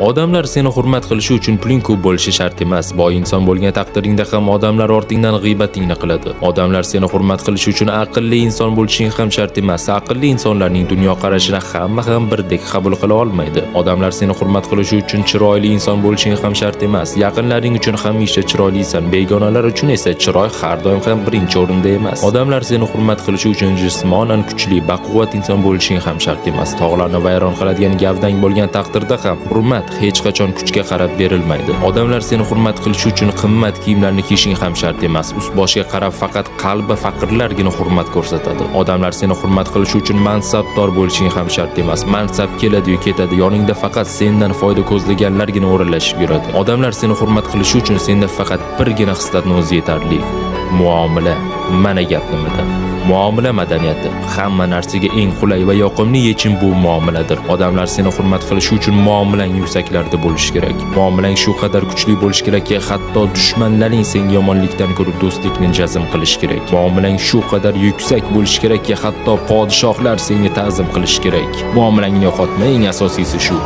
Odamlar seni hurmat qilishi uchun puling ko'p bo'lishi shart emas. Boy inson bo'lgan taqdiringda ham odamlar ortingdan g'iybatingni qiladi. Odamlar seni hurmat qilishi uchun aqlli inson bo'lishing ham shart emas. Aqlli insonlarning dunyo qarashini hamma ham birdek qabul qila olmaydi. Odamlar seni hurmat qilishi uchun chiroyli inson bo'lishing ham shart emas. Yaqinlaring uchun hamisha chiroylisan, begonalar uchun esa chiroy har doim ham birinchi o'rinda emas. Odamlar seni hurmat qilishi uchun jismonan kuchli, baquvvat inson bo'lishing ham shart emas. Tog'larni vayron qiladigan gavdang bo'lgan taqdirda ham hurmat hech qachon kuchga qarab berilmaydi. Odamlar seni hurmat qilishi uchun qimmat kiyimlarni kiyishing ham shart emas. Ust-boshga qarab faqat qalbi faqirlargina hurmat ko'rsatadi. Odamlar seni hurmat qilishi uchun mansabdor bo'lishing ham shart emas. Mansab keladi-yu ketadi. Yoningda faqat sendan foyda ko'zlaganlargina o'ralashib yuradi. Odamlar seni hurmat qilishi uchun senda faqat birgina xislatning o'zi yetarli. Muomala. Mana gap nimada? Muomala madaniyati. Hamma narsaga eng qulay va yoqimli yechim bu muomaladir. Odamlar seni hurmat qilishi uchun muomalang yuksaklarda bo'lishi kerak. Muomalang shu qadar kuchli bo'lishi kerakki, hatto dushmanlaring senga yomonlikdan ko'ra do'stlikni jazm qilish kerak. Muomalang shu qadar yuksak bo'lishi kerakki, hatto podshohlar senga ta'zim qilish kerak. Muomalangni yo'qotma, eng asosiysi shu.